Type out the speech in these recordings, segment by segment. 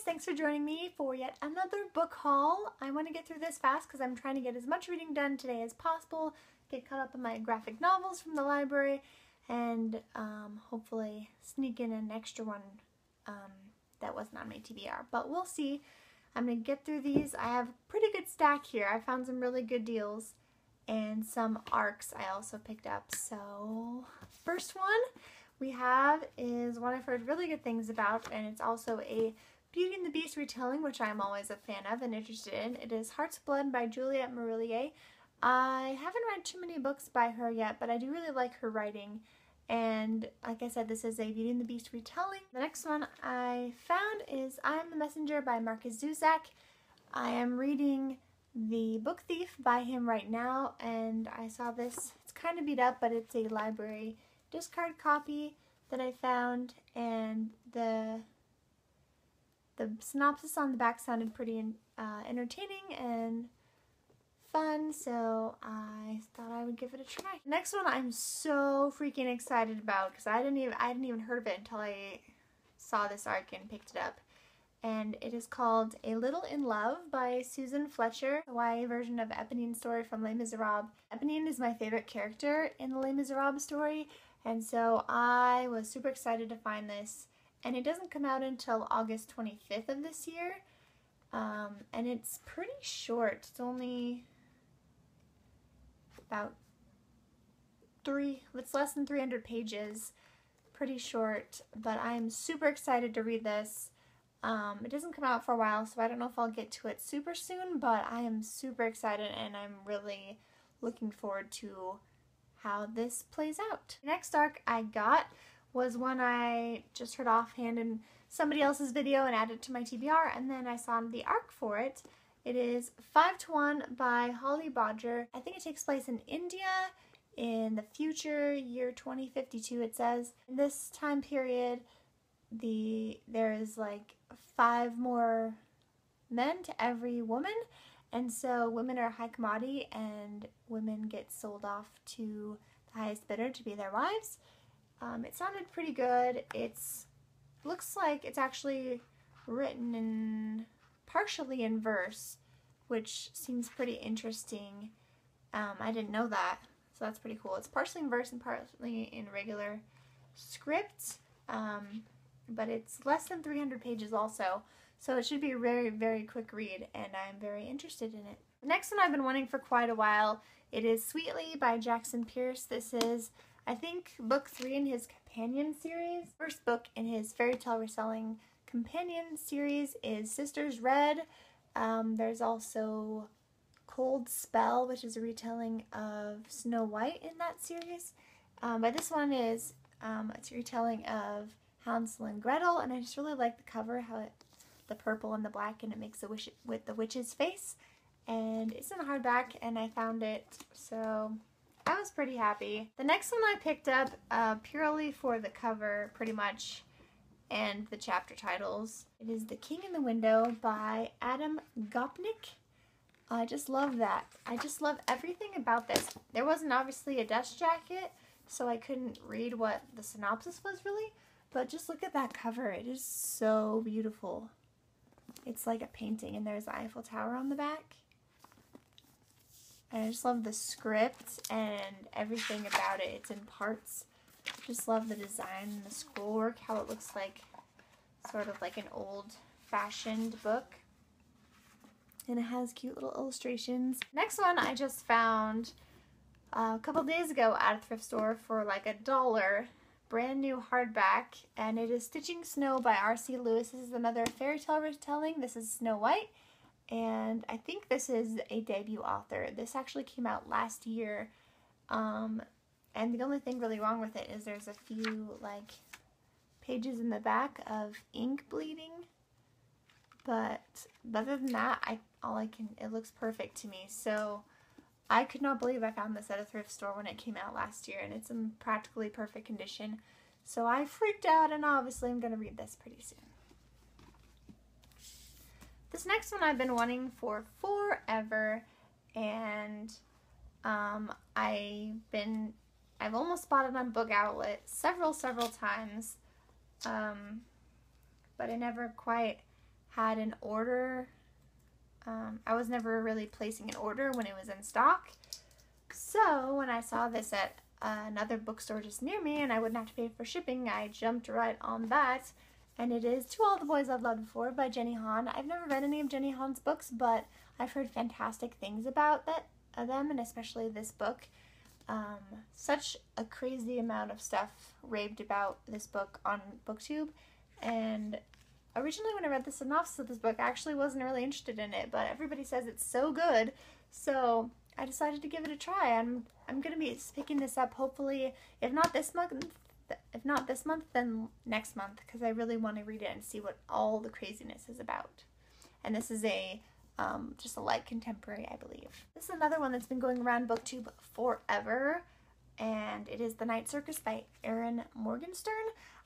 thanks for joining me for yet another book haul. I want to get through this fast because I'm trying to get as much reading done today as possible, get caught up on my graphic novels from the library, and hopefully sneak in an extra one that wasn't on my TBR. But we'll see. I'm going to get through these. I have a pretty good stack here. I found some really good deals and some ARCs I also picked up. So first one we have is one I've heard really good things about, and it's also a Beauty and the Beast retelling, which I'm always a fan of and interested in. It is Heart's Blood by Juliette Marillier. I haven't read too many books by her yet, but I do really like her writing. And like I said, this is a Beauty and the Beast retelling. The next one I found is I Am the Messenger by Marcus Zusak. I am reading The Book Thief by him right now, and I saw this. It's kind of beat up, but it's a library discard copy that I found, and the synopsis on the back sounded pretty entertaining and fun, so I thought I would give it a try. Next one I'm so freaking excited about because I hadn't even heard of it until I saw this arc and picked it up. And it is called A Little in Love by Susan Fletcher, a YA version of Eponine's story from Les Miserables. Eponine is my favorite character in the Les Miserables story, and so I was super excited to find this. And it doesn't come out until August 25th of this year, and it's pretty short. It's only about it's less than 300 pages, pretty short, but I'm super excited to read this. It doesn't come out for a while, so I don't know if I'll get to it super soon, but I am super excited and I'm really looking forward to how this plays out. The next arc I got was one I just heard offhand in somebody else's video and added to my TBR, and then I saw the arc for it. It is 5 to 1 by Holly Bodger. I think it takes place in India in the future, year 2052 it says. In this time period, there is like 5 more men to every woman, and so women are a high commodity and women get sold off to the highest bidder to be their wives. It sounded pretty good. Looks like it's actually written partially in verse, which seems pretty interesting. I didn't know that, so that's pretty cool. It's partially in verse and partly in regular script, but it's less than 300 pages also, so it should be a very, very quick read, and I'm very interested in it. The next one I've been wanting for quite a while. It is Sweetly by Jackson Pierce. This is, I think, book 3 in his companion series. First book in his fairy tale retelling companion series is Sisters Red. There's also Cold Spell, which is a retelling of Snow White in that series. But this one is it's a retelling of Hansel and Gretel, and I just really like the cover, the purple and the black, and it makes a wish with the witch's face. And it's in a hardback, and I found it, so I was pretty happy. The next one I picked up purely for the cover, pretty much, and the chapter titles. It is The King in the Window by Adam Gopnik. I just love that. I just love everything about this. There wasn't obviously a dust jacket, so I couldn't read what the synopsis was really, but just look at that cover. It is so beautiful. It's like a painting, and there's the Eiffel Tower on the back. And I just love the script and everything about it. It's in parts. Just love the design and the scrollwork, how it looks like sort of like an old-fashioned book. And it has cute little illustrations. Next one I just found a couple days ago at a thrift store for like $1. Brand new hardback, and it is Stitching Snow by R.C. Lewis. This is another fairy tale retelling. This is Snow White. And I think this is a debut author. This actually came out last year, and the only thing really wrong with it is there's a few like pages in the back of ink bleeding, but other than that, it looks perfect to me. So I could not believe I found this at a thrift store when it came out last year, and it's in practically perfect condition. So I freaked out, and obviously I'm going to read this pretty soon. This next one I've been wanting for forever, and I've almost bought it on Book Outlet several times, but I never quite had an order. I was never really placing an order when it was in stock. So when I saw this at another bookstore just near me and I wouldn't have to pay for shipping, I jumped right on that. And it is To All the Boys I've Loved Before by Jenny Han. I've never read any of Jenny Han's books, but I've heard fantastic things about them, and especially this book. Such a crazy amount of stuff raved about this book on BookTube, and originally when I read the synopsis of this book, I actually wasn't really interested in it, but everybody says it's so good, so I decided to give it a try. I'm going to be picking this up hopefully, if not this month, then next month, because I really want to read it and see what all the craziness is about. And this is just a light contemporary, I believe. This is another one that's been going around BookTube forever, and it is The Night Circus by Erin Morgenstern.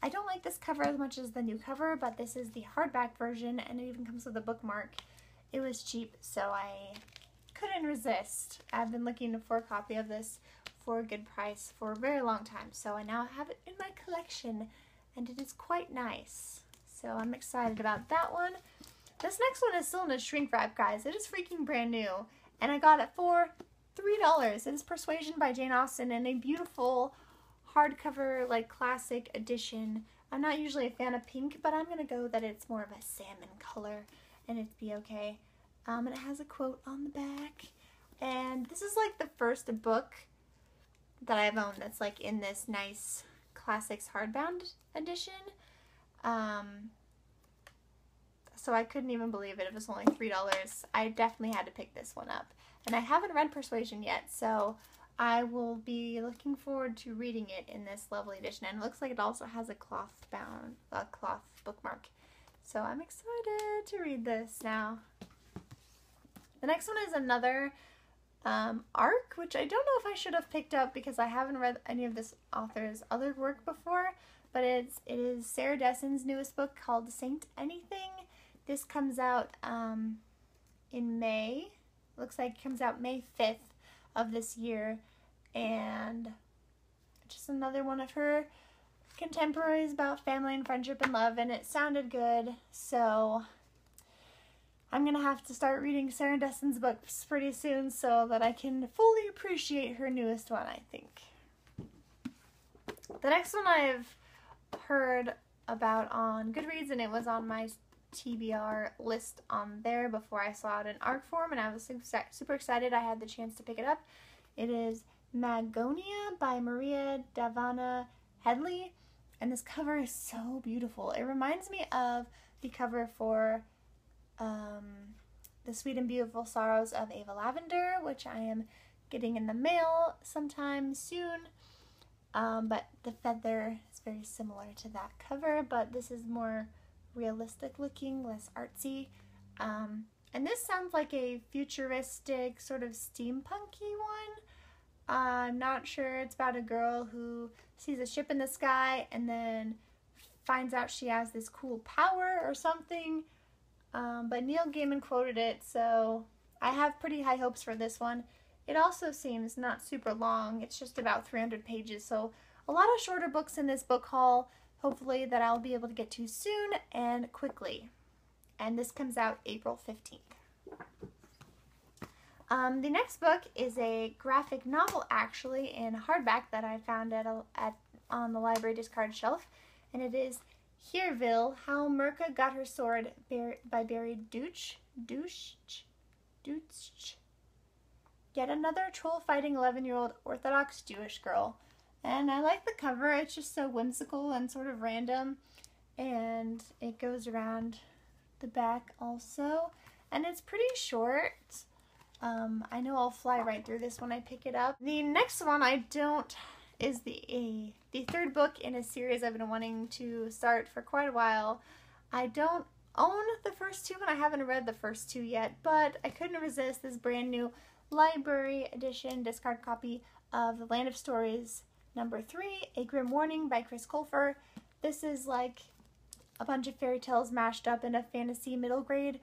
I don't like this cover as much as the new cover, but this is the hardback version, and it even comes with a bookmark. It was cheap, so I couldn't resist. I've been looking for a copy of this for a good price for a very long time, so I now have it in my collection, and it is quite nice. So I'm excited about that one. This next one is still in a shrink wrap, guys. It is freaking brand new, and I got it for $3. It is Persuasion by Jane Austen in a beautiful hardcover, like, classic edition. I'm not usually a fan of pink, but I'm gonna go that it's more of a salmon color, and it'd be okay. And it has a quote on the back, and this is like the first book that I've owned that's like in this nice classics hardbound edition. So I couldn't even believe it. It was only $3. I definitely had to pick this one up. And I haven't read Persuasion yet, so I will be looking forward to reading it in this lovely edition. And it looks like it also has a cloth bookmark. So I'm excited to read this now. The next one is another ARC, which I don't know if I should have picked up because I haven't read any of this author's other work before, but it is Sarah Dessen's newest book called Saint Anything. This comes out in May. Looks like it comes out May 5th of this year, and just another one of her contemporaries about family and friendship and love, and it sounded good, so I'm gonna have to start reading Sarah Dessen's books pretty soon so that I can fully appreciate her newest one, I think. The next one I've heard about on Goodreads, and it was on my TBR list on there before I saw it in ARC form, and I was super excited I had the chance to pick it up. It is Mangonia by Maria Davana Headley, and this cover is so beautiful. It reminds me of the cover for The Sweet and Beautiful Sorrows of Ava Lavender, which I am getting in the mail sometime soon. But the feather is very similar to that cover, but this is more realistic looking, less artsy. And this sounds like a futuristic, sort of steampunky one. I'm not sure. It's about a girl who sees a ship in the sky and then finds out she has this cool power or something. But Neil Gaiman quoted it, so I have pretty high hopes for this one. It also seems not super long. It's just about 300 pages, so a lot of shorter books in this book haul, hopefully, that I'll be able to get to soon and quickly. And this comes out April 15th. The next book is a graphic novel, actually, in hardback that I found on the library discard shelf, and it is Hereville, How Mirka Got Her Sword by Barry Deutsch. Yet another troll-fighting 11-year-old Orthodox Jewish girl. And I like the cover. It's just so whimsical and sort of random, and it goes around the back also, and it's pretty short. I know I'll fly right through this when I pick it up. The next one is the third book in a series I've been wanting to start for quite a while. I don't own the first two, and I haven't read the first two yet, but I couldn't resist this brand new library edition discard copy of The Land of Stories #3, A Grim Warning by Chris Colfer. This is like a bunch of fairy tales mashed up in a fantasy middle grade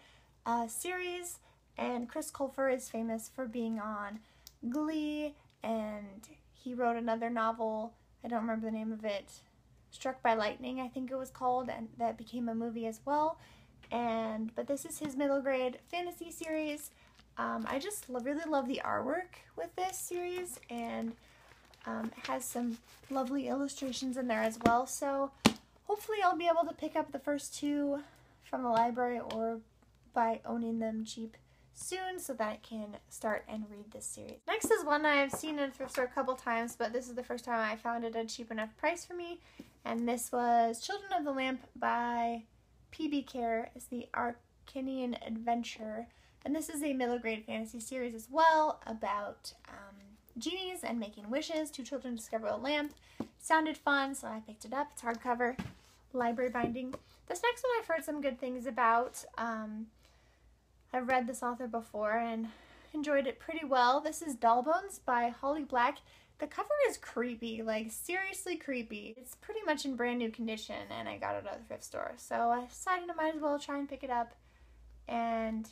series, and Chris Colfer is famous for being on Glee, and he wrote another novel, I don't remember the name of it, Struck by Lightning I think it was called, and that became a movie as well. But but this is his middle grade fantasy series. I just really love the artwork with this series, and it has some lovely illustrations in there as well. So hopefully I'll be able to pick up the first two from the library or by owning them cheap soon so that I can start and read this series. Next is one I've seen in a thrift store a couple times, but this is the first time I found it at a cheap enough price for me, and this was Children of the Lamp by PB Care. It's the Arcanian Adventure, and this is a middle grade fantasy series as well about genies and making wishes. Two children discover a lamp. Sounded fun, so I picked it up. It's hardcover, library binding. This next one I've heard some good things about. I've read this author before and enjoyed it pretty well. This is Dal Bones by Holly Black. The cover is creepy, like seriously creepy. It's pretty much in brand new condition, and I got it at the thrift store. So I decided I might as well try and pick it up, and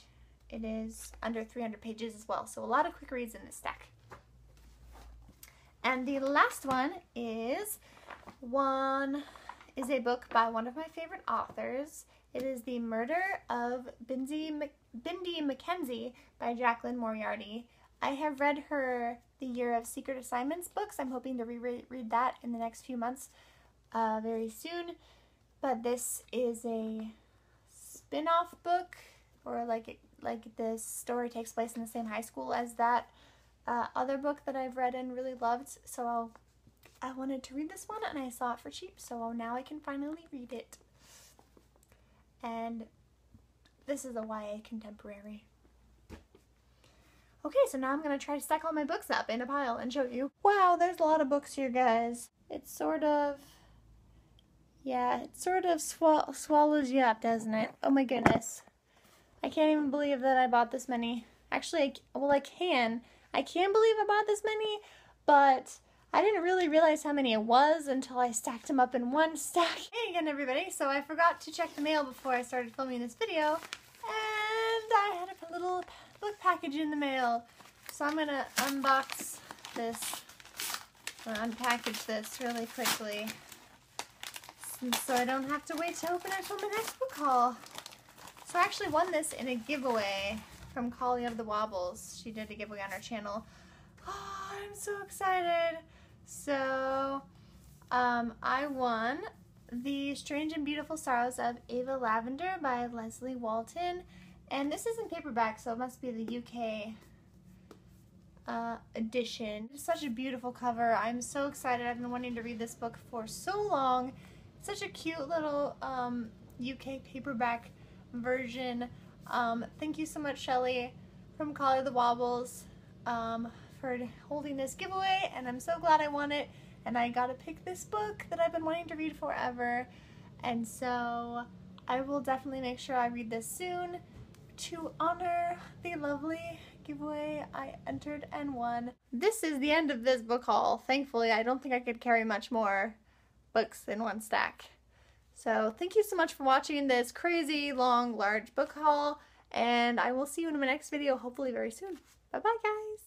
it is under 300 pages as well. So a lot of quick reads in this stack. And the last one is a book by one of my favorite authors. It is The Murder of Bindi Mackenzie by Jacqueline Moriarty. I have read her The Year of Secret Assignments books. I'm hoping to reread that in the next few months very soon. But this is a spin-off book, or like this story takes place in the same high school as that other book that I've read and really loved. So I wanted to read this one, and I saw it for cheap, so now I can finally read it. And this is a YA contemporary. Okay, so now I'm going to try to stack all my books up in a pile and show you. Wow, there's a lot of books here, guys. It's sort of, yeah, it sort of swallows you up, doesn't it? Oh my goodness. I can't even believe that I bought this many. Actually, I can believe I bought this many, but I didn't really realize how many it was until I stacked them up in one stack. Hey again, everybody. So I forgot to check the mail before I started filming this video, and I had a little book package in the mail. So I'm gonna unbox this, or unpackage this really quickly, so I don't have to wait to open it till my next book haul. So I actually won this in a giveaway from Collie of the Wobbles. She did a giveaway on her channel. Oh, I'm so excited. So, I won The Strange and Beautiful Sorrows of Ava Lavender by Leslie Walton. And this is in paperback, so it must be the UK edition. It's such a beautiful cover. I'm so excited. I've been wanting to read this book for so long. It's such a cute little UK paperback version. Thank you so much, Shelly from Collie of the Wobbles, for holding this giveaway, and I'm so glad I won it, and I got to pick this book that I've been wanting to read forever, and so I will definitely make sure I read this soon to honor the lovely giveaway I entered and won. This is the end of this book haul. Thankfully, I don't think I could carry much more books in one stack. So thank you so much for watching this crazy, long, large book haul, and I will see you in my next video, hopefully very soon. Bye-bye, guys!